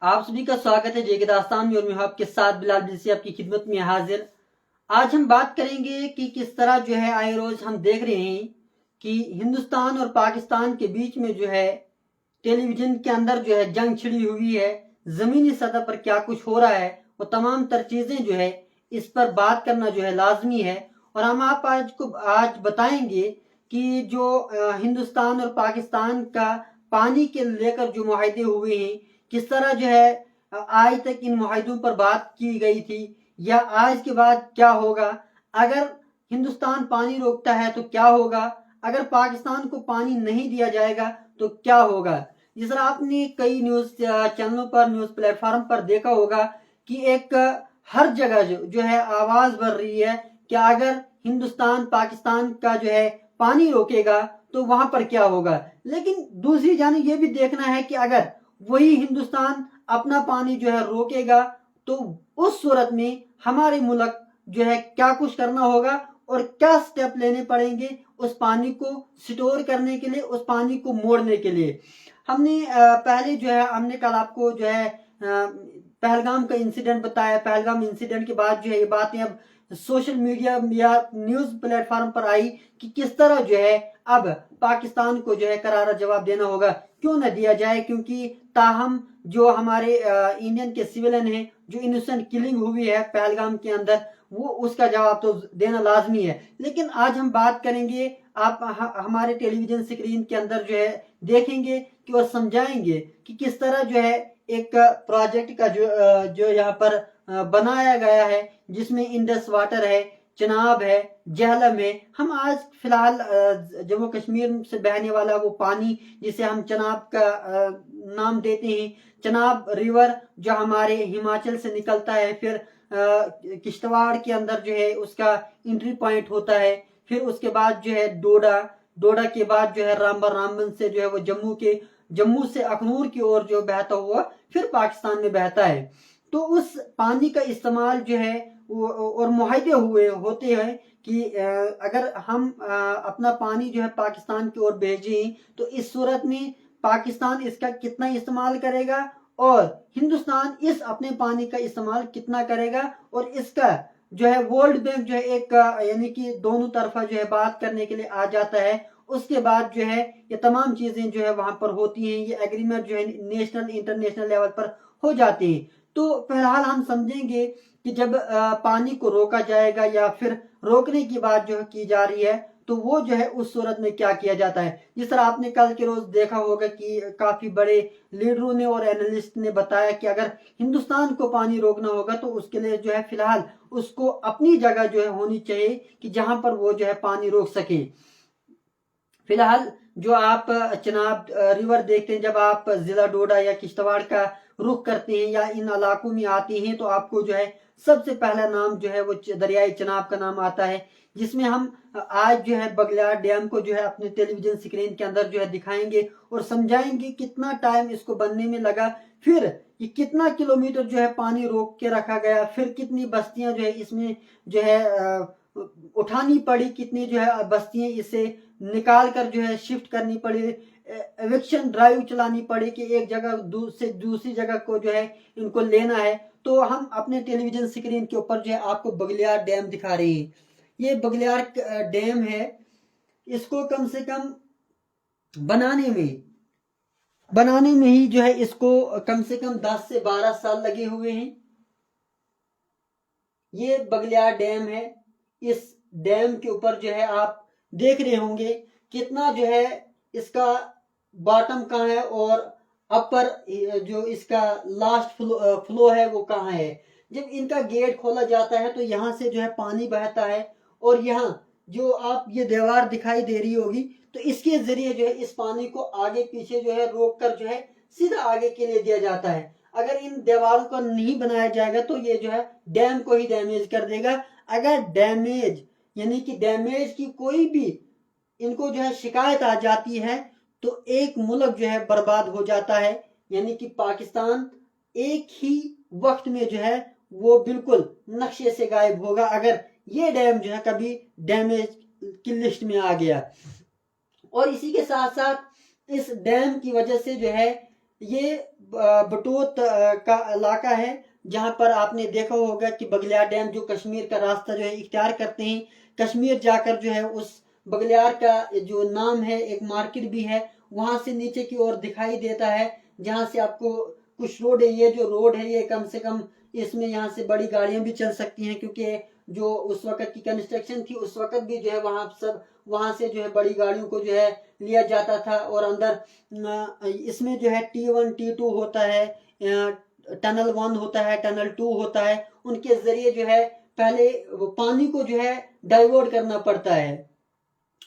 आप सभी का स्वागत है जेके दास्तान में और मैं हूं आपके साथ बिलाल बिलसी आपकी खिदमत में हाजिर। आज हम बात करेंगे कि किस तरह जो है आए रोज हम देख रहे हैं कि हिंदुस्तान और पाकिस्तान के बीच में जो है टेलीविजन के अंदर जो है जंग छिड़ी हुई है। जमीनी सतह पर क्या कुछ हो रहा है वो तमाम तर चीजें जो है इस पर बात करना जो है लाजमी है। और हम आप आज बताएंगे कि जो हिंदुस्तान और पाकिस्तान का पानी के लेकर जो मुआहदे हुए हैं, किस तरह जो है आज तक इन मुआहदों पर बात की गई थी या आज के बाद क्या होगा। अगर हिंदुस्तान पानी रोकता है तो क्या होगा, अगर पाकिस्तान को पानी नहीं दिया जाएगा तो क्या होगा। जिस तरह आपने कई न्यूज चैनलों पर न्यूज प्लेटफॉर्म पर देखा होगा कि एक हर जगह जो है आवाज बढ़ रही है कि अगर हिंदुस्तान पाकिस्तान का जो है पानी रोकेगा तो वहां पर क्या होगा। लेकिन दूसरी जानिब ये भी देखना है कि अगर वही हिंदुस्तान अपना पानी जो है रोकेगा तो उस सूरत में हमारे मुल्क जो है क्या कुछ करना होगा और क्या स्टेप लेने पड़ेंगे उस पानी को स्टोर करने के लिए, उस पानी को मोड़ने के लिए। हमने पहले जो है हमने कल आपको जो है पहलगाम का इंसिडेंट बताया। पहलगाम इंसिडेंट के बाद जो है ये बातें अब सोशल मीडिया या न्यूज प्लेटफॉर्म पर आई कि किस तरह जो है अब पाकिस्तान को जो है करारा जवाब देना होगा। क्यों न दिया जाए, क्योंकि ताहम जो हमारे इंडियन के सिविलियन हैं, जो इनोसेंट किलिंग हुई है पहलगाम के अंदर, वो उसका जवाब तो देना लाजमी है। लेकिन आज हम बात करेंगे, आप हमारे टेलीविजन स्क्रीन के अंदर जो है देखेंगे कि और समझाएंगे कि किस तरह जो है एक प्रोजेक्ट का जो यहाँ पर बनाया गया है, जिसमें इंडस वाटर है, चिनाब है, जहलम है। हम आज फिलहाल जम्मू कश्मीर से बहने वाला वो पानी जिसे हम चिनाब का नाम देते हैं, चिनाब रिवर जो हमारे हिमाचल से निकलता है, फिर किश्तवाड़ के अंदर जो है उसका एंट्री पॉइंट होता है, फिर उसके बाद जो है डोडा, डोडा के बाद जो है रामबन, रामबन से जो है वो जम्मू से अखनूर की ओर जो बहता हुआ फिर पाकिस्तान में बहता है। तो उस पानी का इस्तेमाल जो है और मुआहदे हुए होते हैं कि अगर हम अपना पानी जो है पाकिस्तान की ओर भेजें तो इस सूरत में पाकिस्तान इसका कितना इस्तेमाल करेगा और हिंदुस्तान इस अपने पानी का इस्तेमाल कितना करेगा। और इसका जो है वर्ल्ड बैंक जो है एक यानी कि दोनों तरफा जो है बात करने के लिए आ जाता है। उसके बाद जो है ये तमाम चीजें जो है वहां पर होती हैं, ये एग्रीमेंट जो है नेशनल इंटरनेशनल लेवल पर हो जाती हैं। तो फिलहाल हम समझेंगे कि जब पानी को रोका जाएगा या फिर रोकने की बात जो की जा रही है तो वो जो है उस सूरत में क्या किया जाता है। जिस तरह आपने कल के रोज देखा होगा कि काफी बड़े लीडरों ने और एनालिस्ट ने बताया कि अगर हिंदुस्तान को पानी रोकना होगा तो उसके लिए जो है फिलहाल उसको अपनी जगह जो है होनी चाहिए कि जहां पर वो जो है पानी रोक सके। फिलहाल जो आप चिनाब रिवर देखते हैं, जब आप जिला डोडा या किश्तवाड़ का रुख करते हैं या इन इलाकों में आते हैं तो आपको जो है सबसे पहला नाम जो है वो दरियाई चिनाब का नाम आता है, जिसमें हम आज जो है बगलियार डैम को जो है अपने टेलीविजन स्क्रीन के अंदर जो है दिखाएंगे और समझाएंगे कितना टाइम इसको बनने में लगा, फिर ये कितना किलोमीटर जो है पानी रोक के रखा गया, फिर कितनी बस्तियां जो है इसमें जो है उठानी पड़ी, कितनी जो है बस्तियां इसे निकाल कर जो है शिफ्ट करनी पड़ी, एविक्शन ड्राइव चलानी पड़ी कि एक जगह से दूसरी जगह को जो है इनको लेना है। तो हम अपने टेलीविजन स्क्रीन के ऊपर जो है आपको बगलियार डैम दिखा रहे हैं। ये बगलियार डैम है, इसको कम से कम बनाने में ही जो है इसको कम से कम 10 से 12 साल लगे हुए हैं। ये बगलियार डैम है। इस डैम के ऊपर जो है आप देख रहे होंगे कितना जो है इसका बॉटम कहाँ है और अपर जो इसका लास्ट फ्लो है वो कहाँ है। जब इनका गेट खोला जाता है तो यहाँ से जो है पानी बहता है और यहाँ जो आप ये दीवार दिखाई दे रही होगी तो इसके जरिए जो है इस पानी को आगे पीछे जो है रोक कर जो है सीधा आगे के लिए दिया जाता है। अगर इन दीवारों को नहीं बनाया जाएगा तो ये जो है डैम को ही डैमेज कर देगा। अगर डैमेज यानी कि डैमेज की कोई भी इनको जो है शिकायत आ जाती है तो एक मुल्क जो है बर्बाद हो जाता है, यानी कि पाकिस्तान एक ही वक्त में जो है वो बिल्कुल नक्शे से गायब होगा अगर ये डैम जो है कभी डैमेज की लिस्ट में आ गया। और इसी के साथ साथ इस डैम की वजह से जो है ये बटोत का इलाका है, जहां पर आपने देखा होगा कि बगलियार डैम जो कश्मीर का रास्ता जो है इख्तियार करते हैं, कश्मीर जाकर जो है उस बगलियार का जो नाम है, एक मार्केट भी है, वहां से नीचे की ओर दिखाई देता है, जहां से आपको कुछ रोड है, ये जो रोड है ये कम से कम इसमें यहाँ से बड़ी गाड़ियां भी चल सकती हैं, क्योंकि जो उस वक्त की कंस्ट्रक्शन थी उस वक्त भी जो है वहां सब वहां से जो है बड़ी गाड़ियों को जो है लिया जाता था। और अंदर इसमें जो है T1 T2 होता है, टनल 1 होता है, टनल 2 होता है, उनके जरिए जो है पहले पानी को जो है डाइवर्ट करना पड़ता है,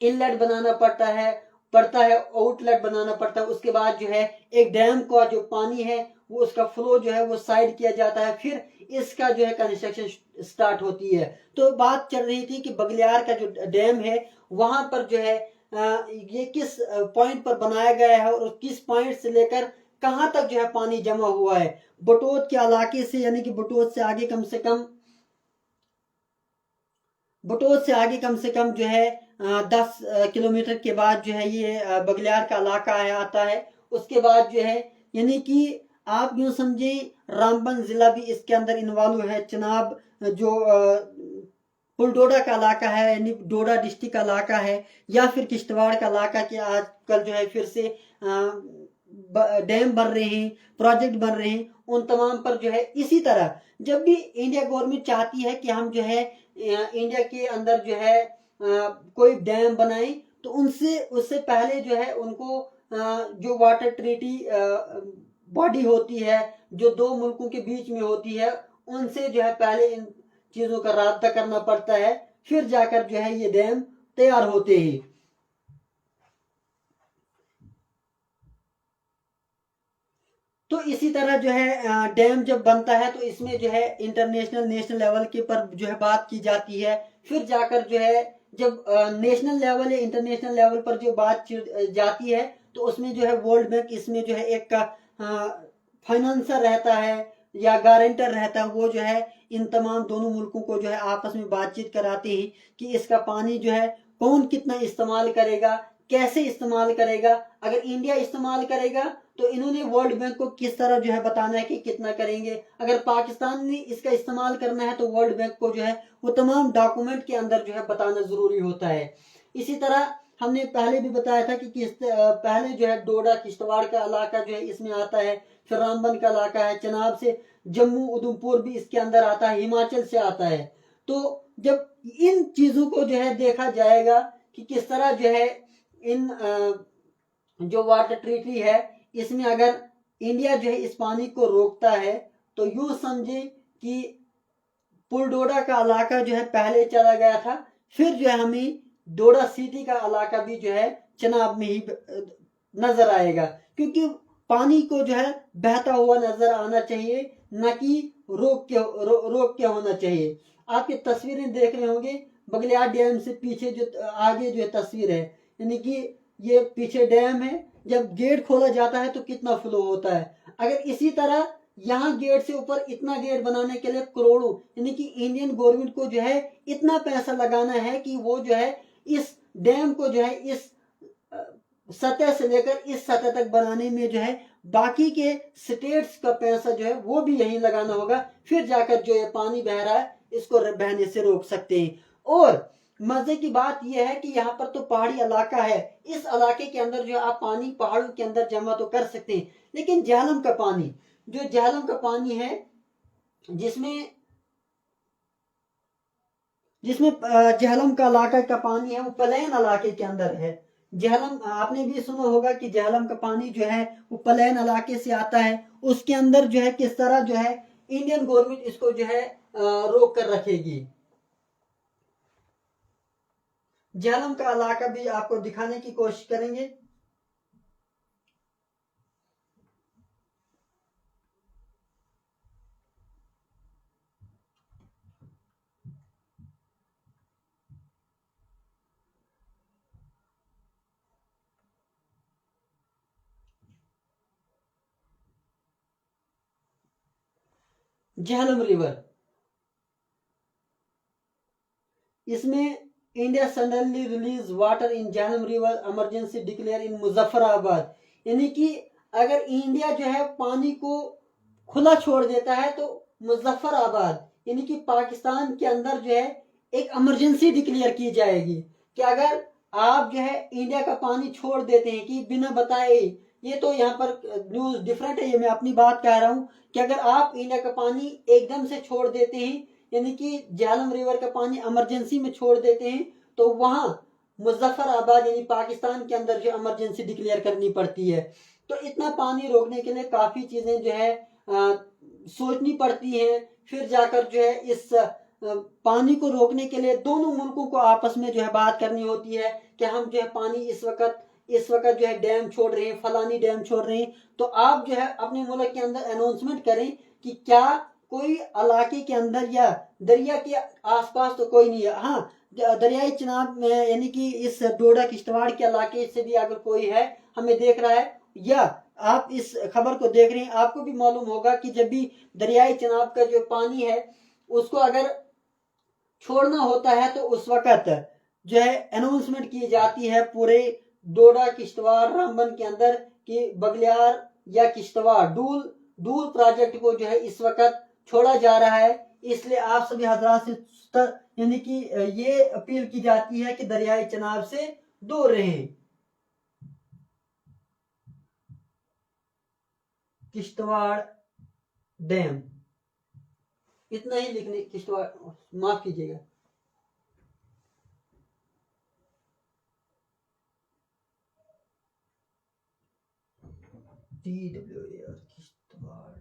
इनलेट बनाना पड़ता है, आउटलेट बनाना पड़ता है। उसके बाद जो है एक डैम का जो पानी है वो उसका फ्लो जो है वो साइड किया जाता है, फिर इसका जो है कंस्ट्रक्शन स्टार्ट होती है। तो बात चल रही थी कि बगलियार का जो डैम है वहां पर जो है ये किस पॉइंट पर बनाया गया है और किस पॉइंट से लेकर कहां तक जो है पानी जमा हुआ है। बटोत के इलाके से, यानी कि बटोत से आगे कम से कम जो है 10 किलोमीटर के बाद जो है ये बगलियार का इलाका है आता है। उसके बाद जो है, यानी कि आप यूं समझे रामबन जिला भी इसके अंदर इन्वॉल्व है। चनाब जो पुलडोडा का इलाका है, यानी डोडा डिस्ट्रिक्ट का इलाका है, या फिर किश्तवाड़ का इलाका के आजकल जो है फिर से डैम बन रहे हैं, प्रोजेक्ट बन रहे हैं, उन तमाम पर जो है इसी तरह जब भी इंडिया गवर्नमेंट चाहती है कि हम जो है इंडिया के अंदर जो है कोई डैम बनाए, तो उनसे उससे पहले जो है उनको जो वाटर ट्रीटी बॉडी होती है जो दो मुल्कों के बीच में होती है, उनसे जो है पहले इन चीजों का राब्ता करना पड़ता है, फिर जाकर जो है ये डैम तैयार होते हैं। तो इसी तरह जो है डैम जब बनता है तो इसमें जो है इंटरनेशनल नेशनल लेवल के पर जो है बात की जाती है। फिर जाकर जो है जब नेशनल लेवल या इंटरनेशनल लेवल पर जो बात जाती है तो उसमें जो है वर्ल्ड बैंक इसमें जो है एक का फाइनेंसर रहता है या गारंटर रहता है, वो जो है इन तमाम दोनों मुल्कों को जो है आपस में बातचीत कराते हैं कि इसका पानी जो है कौन कितना इस्तेमाल करेगा, कैसे इस्तेमाल करेगा। अगर इंडिया इस्तेमाल करेगा तो इन्होंने वर्ल्ड बैंक को किस तरह जो है बताना है कि कितना करेंगे। अगर पाकिस्तान ने इसका इस्तेमाल करना है तो वर्ल्ड बैंक को जो है वो तमाम डॉक्यूमेंट के अंदर जो है बताना जरूरी होता है। इसी तरह हमने पहले भी बताया था कि पहले जो है डोडा किश्तवाड़ का इलाका जो है इसमें आता है, फिर रामबन का इलाका है, चनाब से जम्मू उधमपुर भी इसके अंदर आता है, हिमाचल से आता है। तो जब इन चीजों को जो है देखा जाएगा कि किस तरह जो है इन जो वाटर ट्रीटी है इसमें अगर इंडिया जो है इस पानी को रोकता है तो यूं समझे कि पुलडोडा का इलाका जो है पहले चला गया था, फिर जो है हमें डोडा सिटी का इलाका भी जो है चनाब में ही नजर आएगा, क्योंकि पानी को जो है बहता हुआ नजर आना चाहिए, न कि रोक के होना चाहिए। आप ये तस्वीरें देख रहे होंगे बगलियार डैम से पीछे जो आगे जो है तस्वीर है, यानी कि ये पीछे डैम है, जब गेट खोला जाता है तो कितना फ्लो होता है। अगर इसी तरह यहाँ गेट से ऊपर इतना गेट बनाने के लिए करोड़ों, यानी कि इंडियन गवर्नमेंट को जो है इतना पैसा लगाना है कि वो जो है इस डैम को जो है इस सतह से लेकर इस सतह तक बनाने में जो है बाकी के स्टेट्स का पैसा जो है वो भी यही लगाना होगा, फिर जाकर जो ये पानी बह रहा है इसको बहने से रोक सकते हैं। और मजे की बात यह है कि यहाँ पर तो पहाड़ी इलाका है, इस इलाके के अंदर जो आप पानी पहाड़ों के अंदर जमा तो कर सकते हैं, लेकिन झेलम का पानी, जो झेलम का पानी है जिसमें जिसमें झेलम का इलाका का पानी है वो प्लेन इलाके के अंदर है। झेलम आपने भी सुना होगा कि झेलम का पानी जो है वो प्लेन इलाके से आता है, उसके अंदर जो है किस तरह जो है इंडियन गवर्नमेंट इसको जो है रोक कर रखेगी। झेलम का इलाका भी आपको दिखाने की कोशिश करेंगे। झेलम रिवर, इसमें India suddenly release water in Jhelum river, emergency declare in Muzaffarabad, यानी कि अगर इंडिया जो है पानी को खुला छोड़ देता है तो मुजफ्फराबाद यानी कि पाकिस्तान के अंदर जो है एक इमरजेंसी डिक्लेयर की जाएगी कि अगर आप जो है इंडिया का पानी छोड़ देते हैं कि बिना बताए, ये तो यहाँ पर न्यूज डिफरेंट है, ये मैं अपनी बात कह रहा हूँ कि अगर आप इंडिया का पानी एकदम से छोड़ देते हैं यानी कि झेलम रिवर का पानी इमरजेंसी में छोड़ देते हैं तो वहां मुजफ्फराबाद यानी पाकिस्तान के अंदर जो इमरजेंसी डिक्लेयर करनी पड़ती है। तो इतना पानी रोकने के लिए काफी चीजें जो है सोचनी पड़ती है। फिर जाकर जो है इस पानी को रोकने के लिए दोनों मुल्कों को आपस में जो है बात करनी होती है कि हम जो है पानी इस वक्त जो है डैम छोड़ रहे हैं, फलानी डैम छोड़ रहे हैं, तो आप जो है अपने मुल्क के अंदर अनाउंसमेंट करें कि क्या कोई इलाके के अंदर या दरिया के आसपास तो कोई नहीं है। हाँ, दरियाई चिनाब में यानी कि इस डोडा किश्तवाड़ के इलाके से भी अगर कोई है हमें देख रहा है या आप इस खबर को देख रहे हैं, आपको भी मालूम होगा कि जब भी दरियाई चिनाब का जो पानी है उसको अगर छोड़ना होता है तो उस वक्त जो है अनाउंसमेंट की जाती है पूरे डोडा किश्तवाड़ रामबन के अंदर कि बगलियार या किश्तवाड़ डूल प्रोजेक्ट को जो है इस वक्त छोड़ा जा रहा है। इसलिए आप सभी हजरात से यानी कि ये अपील की जाती है कि दरियाई चिनाब से दूर रहें। किश्तवाड़ डैम इतना ही लिखने, किश्तवाड़ माफ कीजिएगा। किश्तवाड़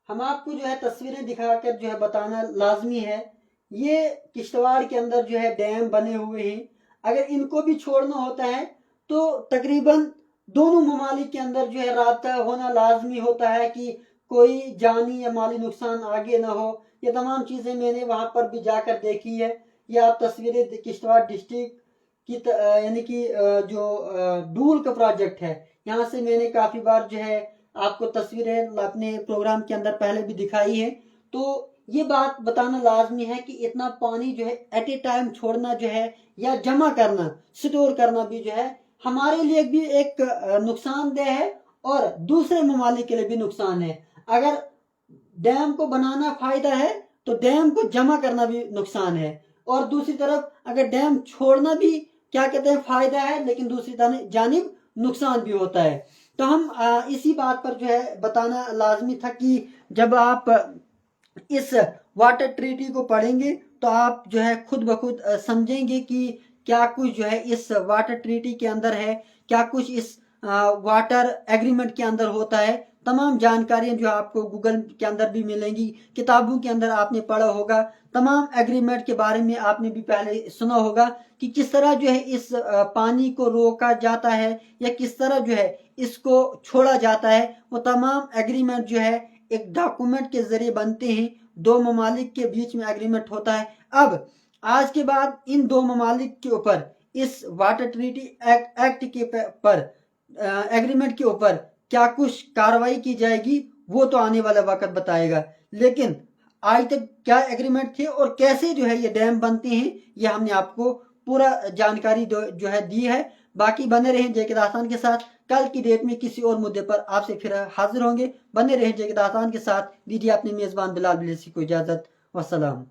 हम आपको जो है तस्वीरें दिखाकर जो है बताना लाजमी है। ये किश्तवाड़ के अंदर जो है डैम बने हुए हैं, अगर इनको भी छोड़ना होता है तो तकरीबन दोनों ममालिक के अंदर जो है राब्ता होना लाजमी होता है कि कोई जानी या माली नुकसान आगे ना हो। ये तमाम चीज़ें मैंने वहाँ पर भी जाकर देखी है। ये आप तस्वीरें किश्तवाड़ डिस्ट्रिक्ट की यानी कि जो डूल का प्रोजेक्ट है यहाँ से मैंने काफ़ी बार जो है आपको तस्वीरें अपने प्रोग्राम के अंदर पहले भी दिखाई है। तो ये बात बताना लाजमी है कि इतना पानी जो है एट ए टाइम छोड़ना जो है या जमा करना स्टोर करना भी जो है हमारे लिए भी एक नुकसानदेह है और दूसरे ममालिक के लिए भी नुकसान है। अगर डैम को बनाना फायदा है तो डैम को जमा करना भी नुकसान है, और दूसरी तरफ अगर डैम छोड़ना भी क्या कहते हैं फायदा है, लेकिन दूसरी जानिब नुकसान भी होता है। तो हम इसी बात पर जो है बताना लाजमी था कि जब आप इस वाटर ट्रीटी को पढ़ेंगे तो आप जो है खुद ब खुद समझेंगे कि क्या कुछ जो है इस वाटर ट्रीटी के अंदर है, क्या कुछ इस वाटर एग्रीमेंट के अंदर होता है। तमाम जानकारियां जो आपको गूगल के अंदर भी मिलेंगी, किताबों के अंदर आपने पढ़ा होगा, तमाम एग्रीमेंट के बारे में आपने भी पहले सुना होगा कि किस तरह जो है इस पानी को रोका जाता है या किस तरह जो है इसको छोड़ा जाता है। वो तमाम एग्रीमेंट जो है एक डॉक्यूमेंट के जरिए बनते हैं, दो ममालिक के बीच में एग्रीमेंट होता है। अब आज के बाद इन दो ममालिक के ऊपर इस वाटर ट्रीटी एक्ट के पर एग्रीमेंट के ऊपर क्या कुछ कार्रवाई की जाएगी वो तो आने वाला वक्त बताएगा, लेकिन आज तक क्या एग्रीमेंट थे और कैसे जो है ये डैम बनते हैं ये हमने आपको पूरा जानकारी जो है दी है। बाकी बने रहें जे के दास्तान के साथ, कल की डेट में किसी और मुद्दे पर आपसे फिर हाजिर होंगे। बने रहें जे के दास्तान के साथ, दीजिए अपने मेज़बान बिलाल बिलेसी को इजाज़त। वस्सलाम।